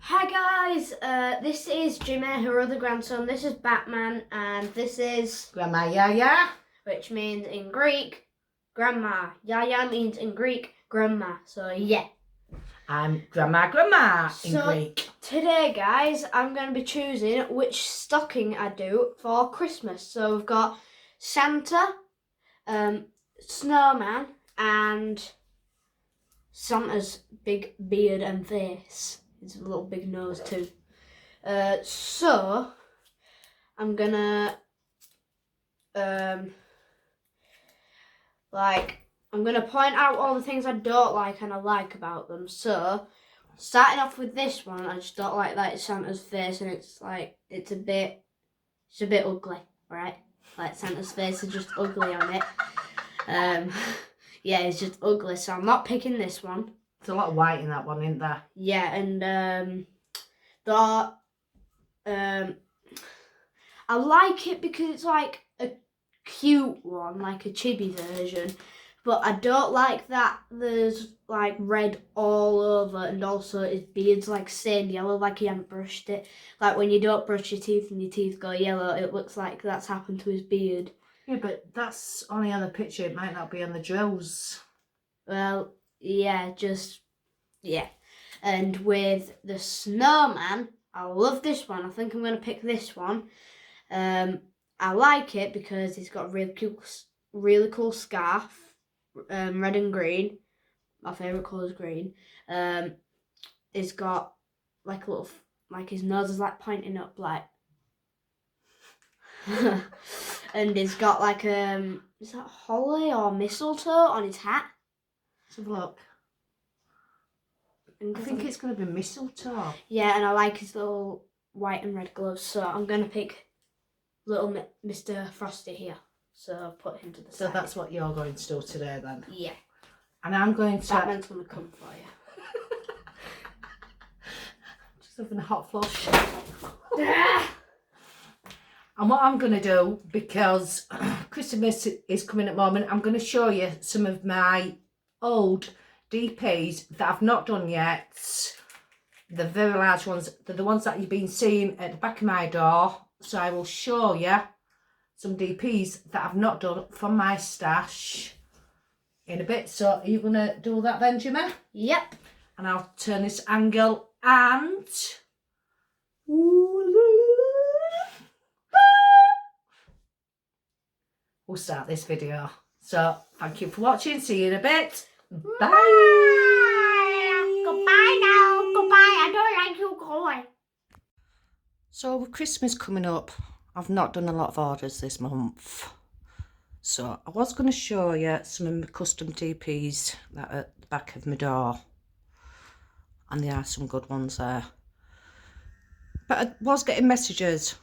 Hi guys, this is Jimi, her other grandson. This is Batman, and this is Grandma Yaya, which means in Greek, grandma. Yaya means in Greek, grandma. So yeah. I'm Grandma in Greek. Today, guys, I'm going to be choosing which stocking I do for Christmas. So we've got Santa, Snowman, and Santa's big beard and face. His little big nose too. So I'm gonna I'm gonna point out all the things I don't like and I like about them. So starting off with this one, I just don't like Santa's face, and it's a bit ugly, right? Like Santa's face is just ugly on it. Yeah, it's just ugly. So I'm not picking this one. There's a lot of white in that one, isn't there? Yeah, and I like it because it's like a cute one, like a chibi version. But I don't like that there's like red all over, and also his beard's like stained yellow, like he hasn't brushed it. Like when you don't brush your teeth and your teeth go yellow, it looks like that's happened to his beard. Yeah, but that's only on the picture. It might not be on the drills. Well, yeah, yeah. And with the snowman, I love this one. I think I'm going to pick this one. I like it because he's got a really cool scarf, red and green. My favourite colour is green. He's got like a little, like his nose is like pointing up, like, and he's got like is that holly or mistletoe on his hat? Let's have a look. I think it's going to be mistletoe. Yeah, and I like his little white and red gloves, so I'm going to pick little Mr. Frosty here. So I'll put him to the side. So that's what you're going to do today then? Yeah. And I'm going to... Batman's going to come for you. Just having a hot flush. And what I'm going to do, because Christmas is coming at the moment, I'm going to show you some of my old DPs that I've not done yet. The very large ones, they're the ones that you've been seeing at the back of my door. So I will show you some DPs that I've not done from my stash in a bit. So are you going to do that then, Jimmy? Yep. And I'll turn this angle and... we'll start this video. So thank you for watching. See you in a bit. Bye. Goodbye now. Goodbye. I don't like you going. So with Christmas coming up, I've not done a lot of orders this month. So I was going to show you some of my custom DPs that are at the back of my door. And there are some good ones there. But I was getting messages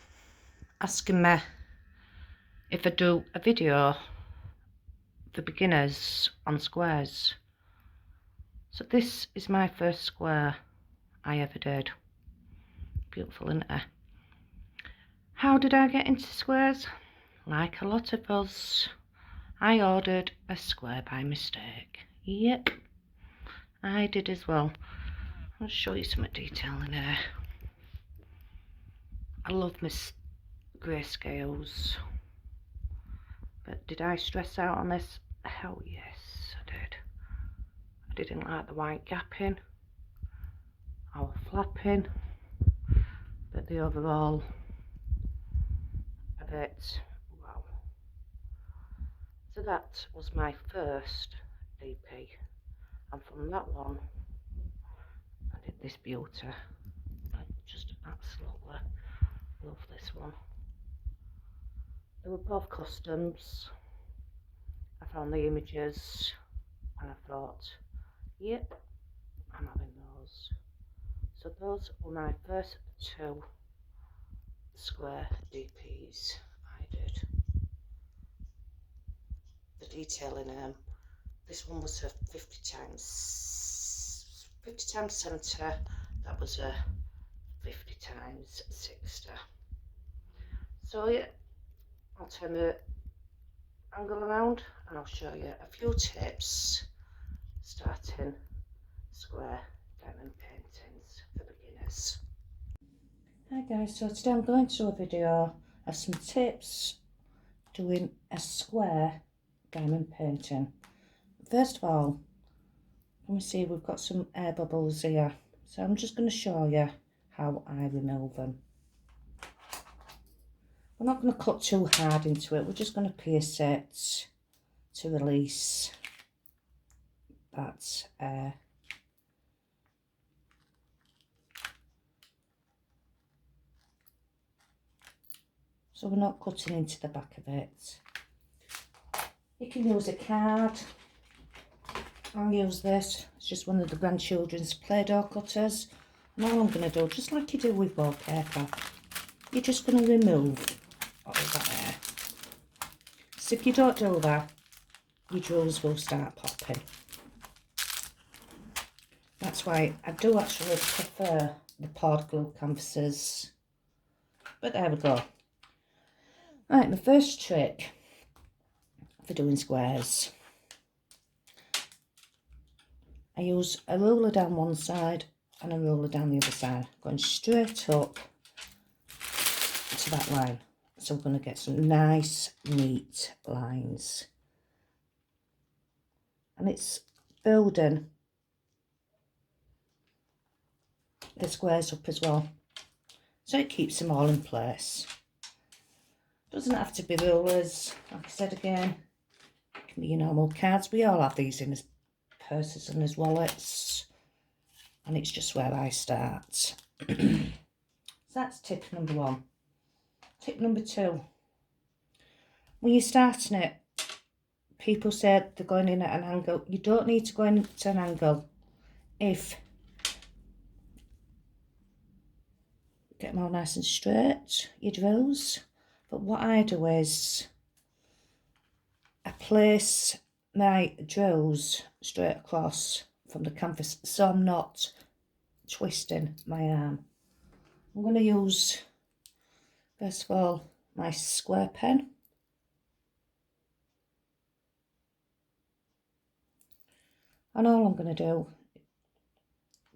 asking me if I do a video for beginners on squares. So this is my first square I ever did. Beautiful, isn't it? How did I get into squares? Like a lot of us, I ordered a square by mistake. Yep, I did as well. I'll show you some detail in here. I love my grayscales. But did I stress out on this? Hell yes, I did. I didn't like the white gapping or flapping, but the overall of it, wow. So that was my first DP, and from that one I did this beauty. I just absolutely love this one. They were both customs. I found the images and I thought, yep, I'm having those. So those were my first two square DPs I did. The detail in them. This one was a 50 times centre. That was a 50 times 60. So yeah, I'll turn the angle around and I'll show you a few tips starting square diamond paintings for beginners. squares. Hi guys, so today I'm going to do a video of some tips doing a square diamond painting. First of all, let me see, we've got some air bubbles here, so I'm just going to show you how I remove them. We're not going to cut too hard into it, we're just going to pierce it to release that air. So we're not cutting into the back of it. You can use a card. I'll use this. It's just one of the grandchildren's Play-Doh cutters. And all I'm going to do, just like you do with wallpaper, you're just going to remove all that air. So if you don't do that, your drills will start popping. That's why I do actually prefer the poured glue canvases. But there we go. Right, the first trick for doing squares. I use a ruler down one side and a ruler down the other side, going straight up to that line. So we're going to get some nice, neat lines. And it's building the squares up as well, so it keeps them all in place. Doesn't have to be rulers, like I said again. It can be your normal cards. We all have these in as purses and as wallets, and it's just where I start. So that's tip number one. Tip number two, when you're starting it, people said they're going in at an angle. You don't need to go in at an angle if get them all nice and straight, your drills. But what I do is I place my drills straight across from the canvas, so I'm not twisting my arm. I'm going to use, first of all, my square pen. And all I'm going to do,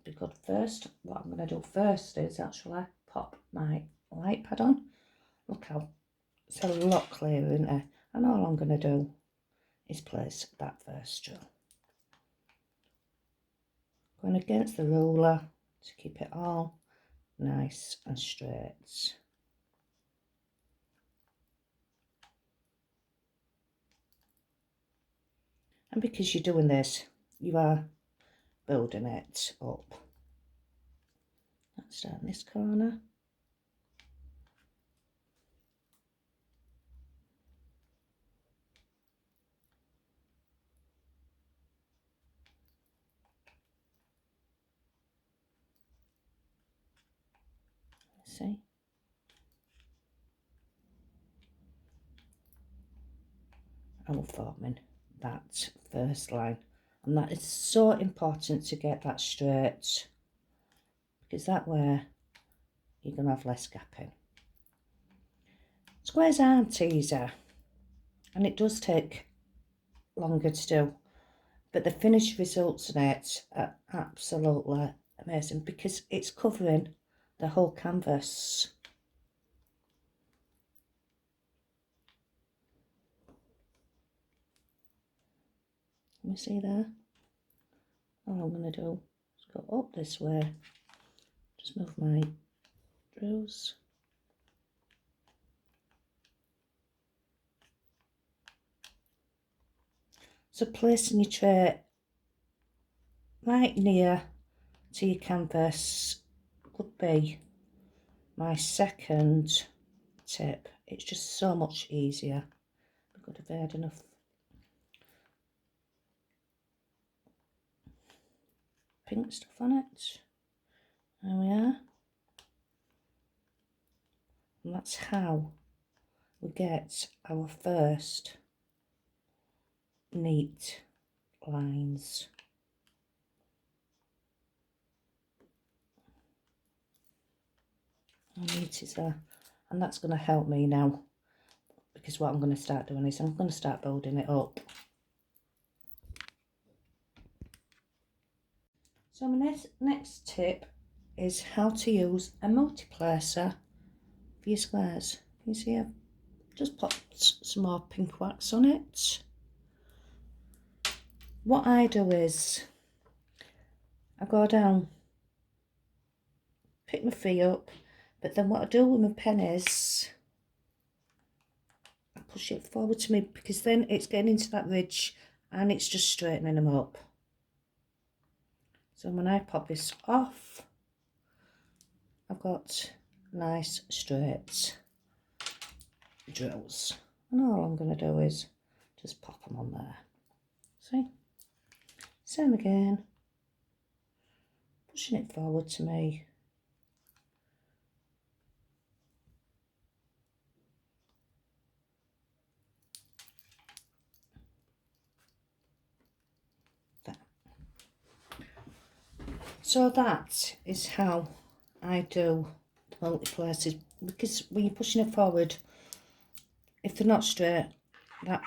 be good first, what I'm going to do first is actually pop my light pad on. Look how it's a lot clearer, isn't it? And all I'm going to do is place that first drill. Going against the ruler to keep it all nice and straight. And because you're doing this, you are building it up. Let's start in this corner. See? And we're forming that first line. And that is so important to get that straight, because that way you're going to have less gapping. Squares aren't easy, and it does take longer to do, but the finished results in it are absolutely amazing because it's covering the whole canvas. Can you see there? All I'm going to do is go up this way, just move my drills. So placing your tray right near to your canvas would be my second tip. It's just so much easier. We've got to have had enough pink stuff on it. There we are. And that's how we get our first neat lines. How neat is that? And that's going to help me now, because what I'm going to start doing is I'm going to start building it up. So my next tip is how to use a multiplexer for your squares. You see I've just popped some more pink wax on it. What I do is I go down, pick my feet up, but then what I do with my pen is I push it forward to me, because then it's getting into that ridge and it's just straightening them up. So when I pop this off, I've got nice straight drills. And all I'm going to do is just pop them on there. See? Same again. Pushing it forward to me. There. So that is how I do the multiplexers, because when you're pushing it forward, if they're not straight, that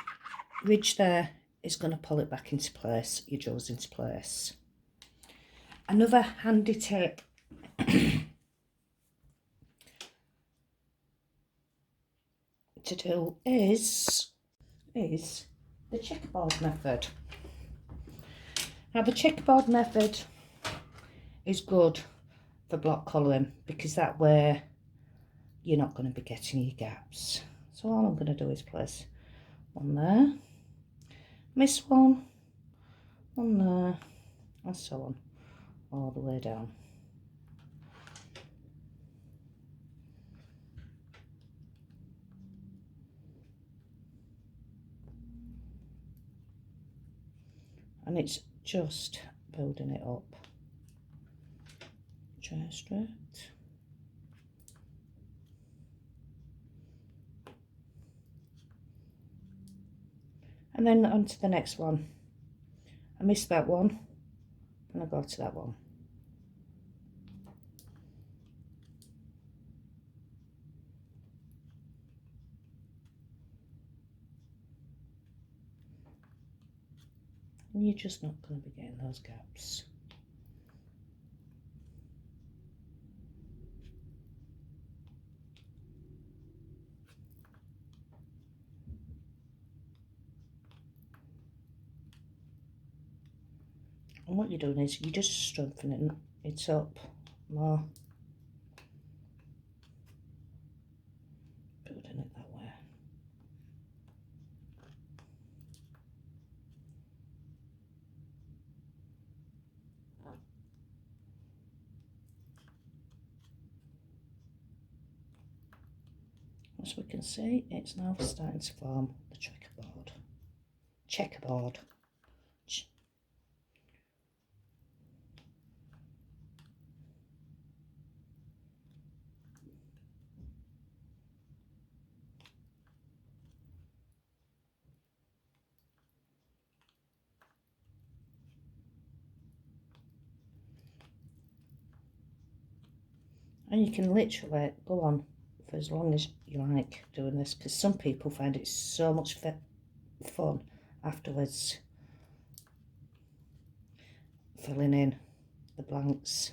ridge there is going to pull it back into place, your drills into place. Another handy tip to do is the checkerboard method. Now the checkerboard method is good for block colouring, because that way you're not going to be getting your gaps. So all I'm going to do is place one there, miss one there, and so on, all the way down. And it's just building it up. Try straight. And then on to the next one. I missed that one, and I go to that one. And you're just not going to be getting those gaps. And what you're doing is you're just strengthening it up more, building it that way. As we can see, it's now starting to form the checkerboard. And you can literally go on for as long as you like doing this, because some people find it so much fun afterwards, filling in the blanks.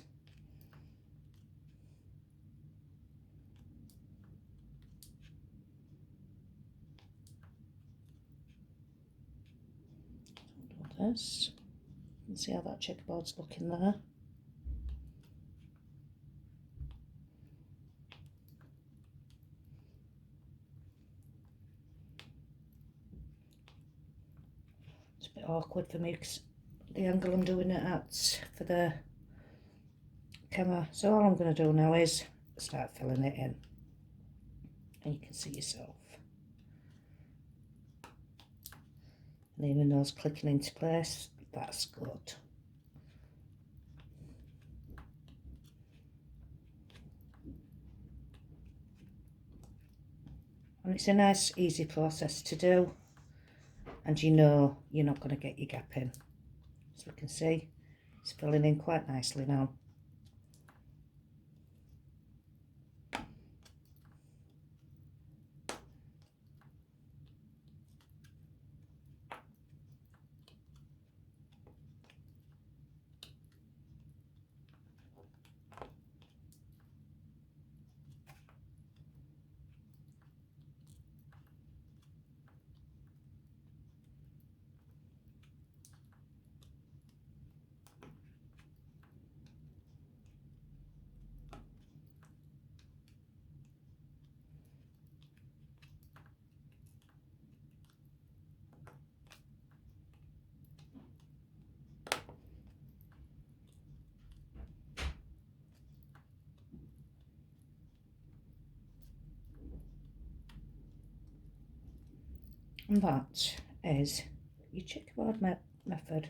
Do this. You can see how that checkerboard's looking there. It's a bit awkward for me because the angle I'm doing it at for the camera. So all I'm going to do now is start filling it in, and you can see yourself. And even though it's clicking into place, that's good. And it's a nice easy process to do, and you know you're not going to get your gap in. As we can see, it's filling in quite nicely now. And that is your checkerboard method.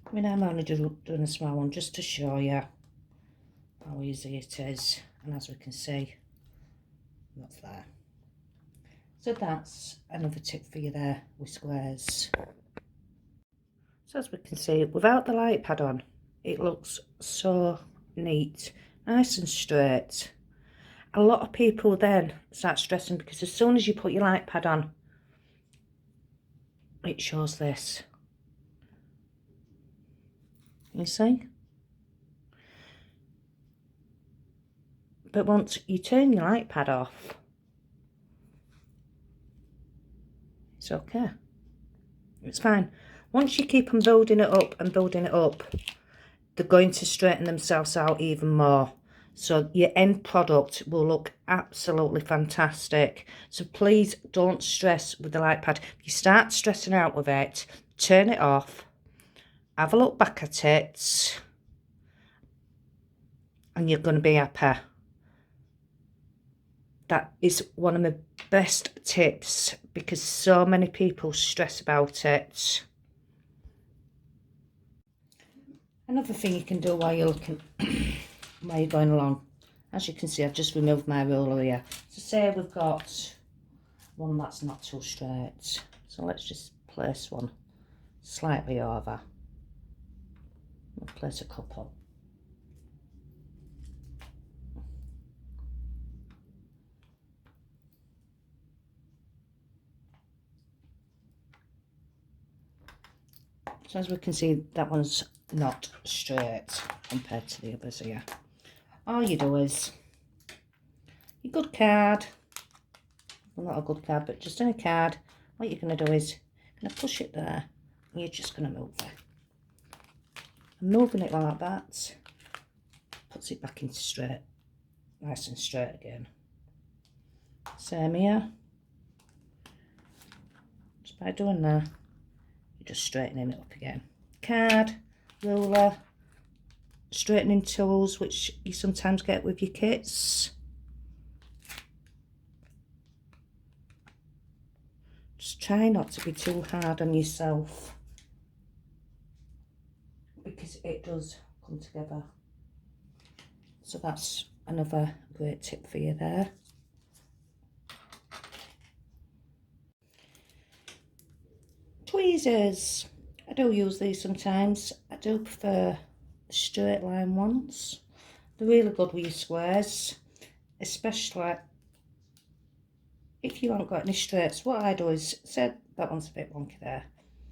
I mean, I'm only doing a small one just to show you how easy it is. And as we can see, that's there. So that's another tip for you there with squares. So as we can see, without the light pad on, it looks so neat, nice and straight. A lot of people then start stressing because as soon as you put your light pad on, it shows this. You see? But once you turn your light pad off, it's okay. It's fine. Once you keep on building it up and building it up, they're going to straighten themselves out even more. So your end product will look absolutely fantastic. So please don't stress with the light pad. If you start stressing out with it, turn it off, have a look back at it, and you're going to be happy. That is one of my best tips because so many people stress about it. Another thing you can do while you're looking, while you're going along, as you can see, I've just removed my ruler here. So say we've got one that's not too straight. So let's just place one slightly over. We'll place a couple. So as we can see, that one's not straight compared to the others here. All you do is your good card, well, not a good card, but just any card. What you're going to do is you're going to push it there, and you're just going to move it. And moving it like that puts it back into straight, nice and straight again. Same here. Just by doing that, you're just straightening it up again. Card, ruler, straightening tools, which you sometimes get with your kits. Just try not to be too hard on yourself because it does come together. So that's another great tip for you there. Tweezers. I do use these sometimes. I do prefer straight line ones. They're really good with your squares, especially if you haven't got any straights. What I do is, say that one's a bit wonky there.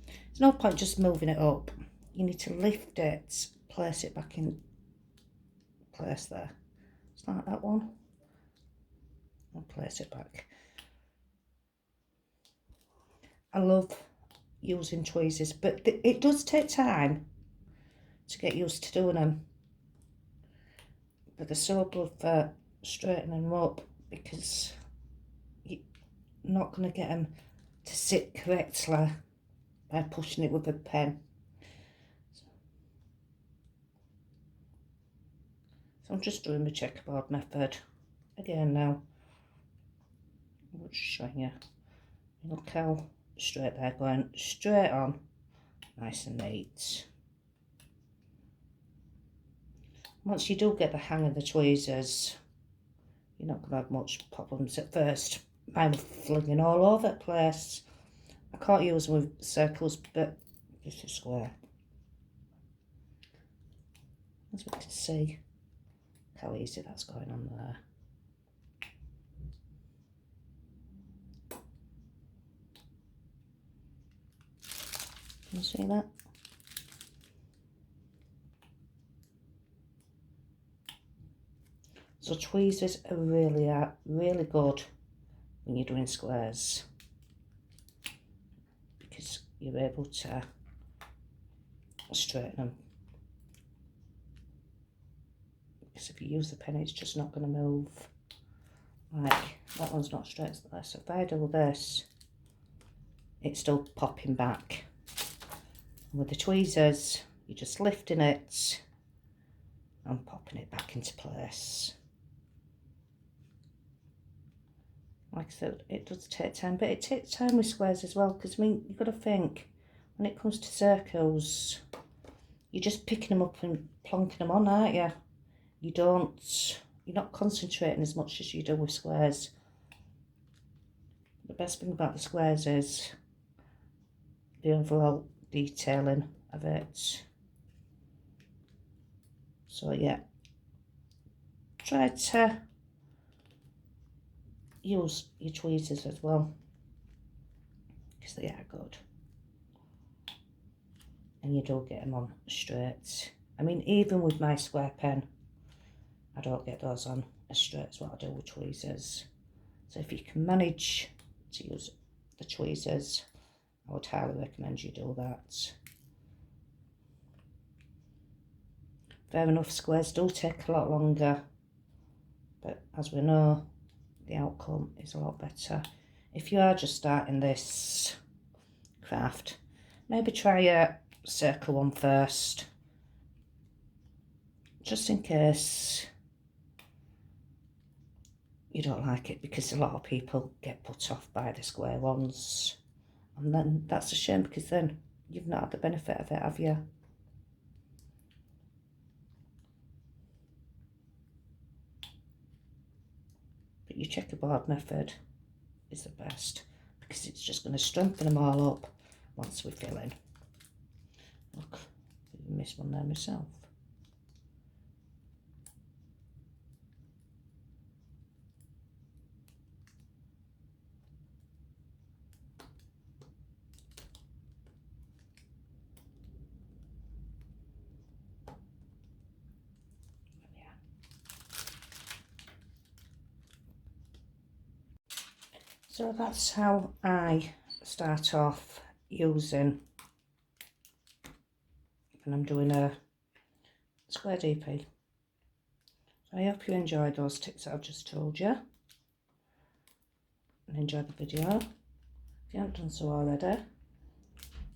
There's no point just moving it up. You need to lift it, place it back in place there. It's like that one. And place it back. I love using tweezers, but it does take time to get used to doing them. But they're so good for straightening them up because you're not going to get them to sit correctly by pushing it with a pen. So I'm just doing the checkerboard method again now. I'm just showing you. Look how straight they're going, straight on, nice and neat. Once you do get the hang of the tweezers, you're not going to have much problems at first. I'm flinging all over the place. I can't use them with circles, but just a square. As we can see, how easy that's going on there. Can you see that? So tweezers are really good when you're doing squares because you're able to straighten them. because if you use the pen, it's just not going to move. Like, that one's not straight as that. So if I do this, it's still popping back. And with the tweezers, you're just lifting it and popping it back into place. Like I said, it does take time, but it takes time with squares as well, because I mean, you've got to think, when it comes to circles, you're just picking them up and plonking them on, aren't you? You're not concentrating as much as you do with squares. The best thing about the squares is the overall detailing of it. So yeah, try to use your tweezers as well, because they are good. And you don't get them on straight. I mean, even with my square pen, I don't get those on as straight as what I do with tweezers. So if you can manage to use the tweezers, I would highly recommend you do that. Fair enough, squares do take a lot longer, but as we know, the outcome is a lot better. If you are just starting this craft, maybe try a circle one first, just in case you don't like it, because a lot of people get put off by the square ones, and then that's a shame, because then you've not had the benefit of it, have you? But your checkerboard method is the best, because it's just going to strengthen them all up once we fill in. Look, I missed one there myself. So that's how I start off using when I'm doing a square DP. So I hope you enjoyed those tips that I've just told you, and enjoyed the video. If you haven't done so already,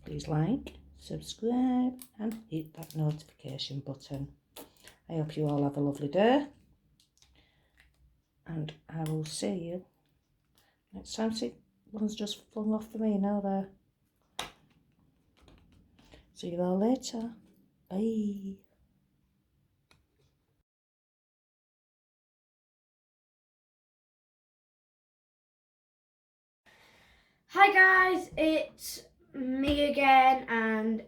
please like, subscribe and hit that notification button. I hope you all have a lovely day, and I will see you next time. See, one's just flung off for me now there. See you all later. Bye. Hi guys, it's me again, and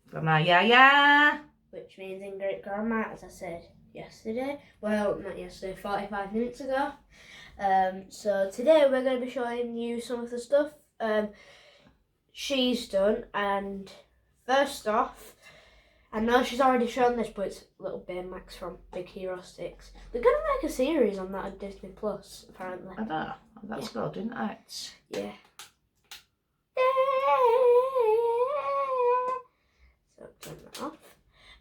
Grandma Yaya. which means Ingrid Grandma, as I said yesterday. Well, not yesterday, 45 minutes ago. So today we're going to be showing you some of the stuff she's done. And first off, I know she's already shown this, but it's Little Baymax from Big Hero 6. They're going to make a series on that on Disney Plus, apparently. I know. That's good, isn't it? Yeah. So turn that off.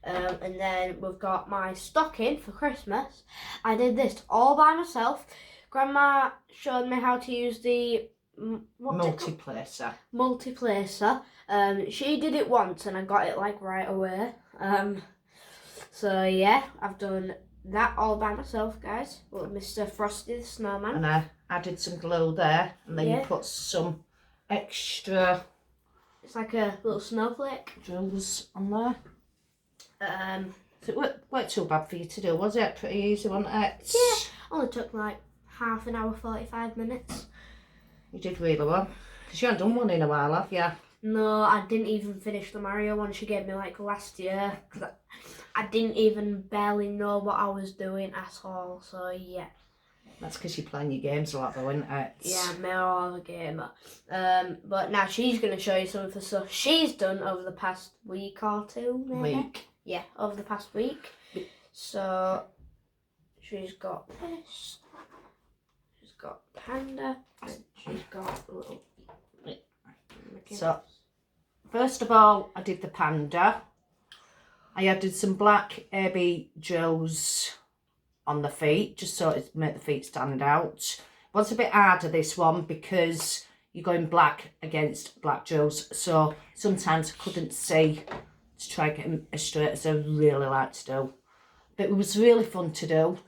And then we've got my stocking for Christmas. I did this all by myself. Grandma showed me how to use the Multiplexer. Multiplexer. She did it once and I got it like right away. So yeah, I've done that all by myself, guys. Little Mr. Frosty the Snowman. And I added some glue there, and then you put some extra. It's like a little snowflake. Drills on there. So it weren't too bad for you to do, was it? Pretty easy, wasn't it? Yeah, only took like half an hour, 45 minutes. You did really well. Because you haven't done one in a while, have you? No, I didn't even finish the Mario one she gave me like last year. Cause I didn't even barely know what I was doing at all. So yeah. That's because you're playing your games a lot though, isn't it? Yeah, I'm more of a gamer. But now she's going to show you some of the stuff she's done over the past week or two, maybe? Week. Yeah, over the past week. So she's got this. She's got Panda. And she's got a little... So, first of all, I did the panda. I added some black AB drills on the feet, just so it make the feet stand out. It's a bit harder, this one, because you're going black against black drills, so sometimes I couldn't see to try and get them as straight as I really like to do. But it was really fun to do,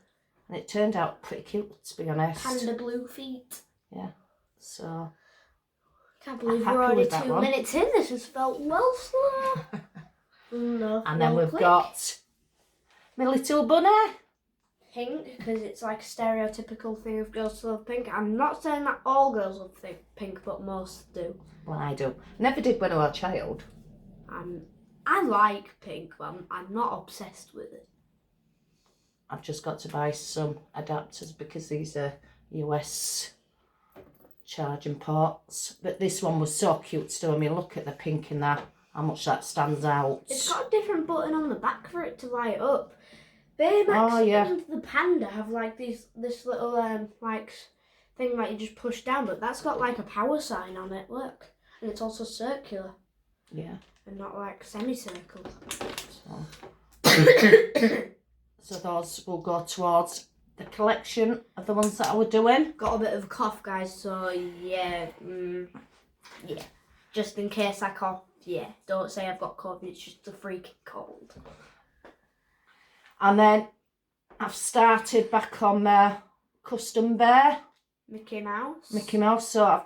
and it turned out pretty cute, to be honest. Panda blue feet. Yeah, so Can't believe we're already 2 minutes in. This has felt well slow. No, and then we've got my little bunny. Pink, because it's like a stereotypical thing of girls to love pink. I'm not saying that all girls love pink, but most do. Well, I do. Never did when I was a child. I like pink, but I'm not obsessed with it. I've just got to buy some adapters because these are US charging ports. But this one was so cute still. I mean, look at the pink in there, how much that stands out. It's got a different button on the back for it to light up. Baymax and the Panda have like this little like thing that you just push down, but that's got like a power sign on it, look. And it's also circular. Yeah. And not like semicircle. So those will go towards the collection of the ones that I were doing. Got a bit of a cough, guys, so yeah. Yeah. Just in case I cough, yeah. Don't say I've got COVID, it's just a freaking cold. And then I've started back on my custom bear. Mickey Mouse. Mickey Mouse, so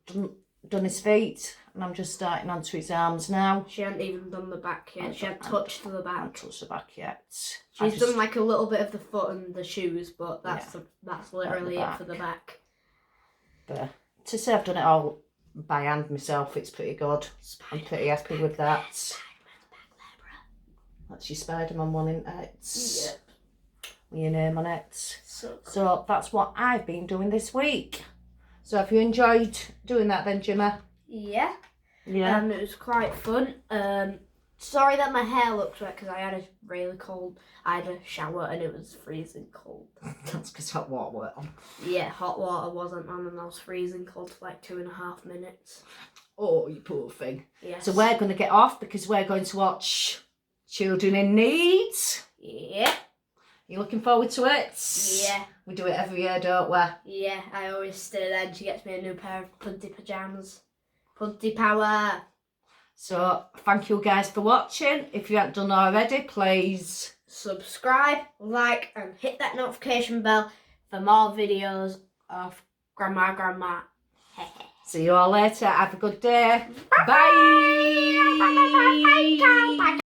I've done his feet and I'm just starting onto his arms now. She hasn't even done the back yet. She hasn't touched the back. I haven't touched the back yet. She's done like a little bit of the foot and the shoes, but that's literally it for the back. But to say I've done it all by hand myself, it's pretty good. I'm pretty happy with that. That's your Spider-Man one, isn't it? Yep. With your name on it. So that's what I've been doing this week. So have you enjoyed doing that then, Jimmy? Yeah. Yeah. It was quite fun. Sorry that my hair looks wet because I had a shower and it was freezing cold. That's because hot water went on. Yeah, hot water wasn't on and I was freezing cold for like 2.5 minutes. Oh, you poor thing. Yes. So we're going to get off because we're going to watch Children in Need. Yeah. You looking forward to it? Yeah. We do it every year, don't we? Yeah, I always stay there and she gets me a new pair of punty pyjamas. Punty power. So, thank you guys for watching. If you haven't done already, please subscribe, like, and hit that notification bell for more videos of Grandma. See you all later. Have a good day. Bye. Bye. Bye.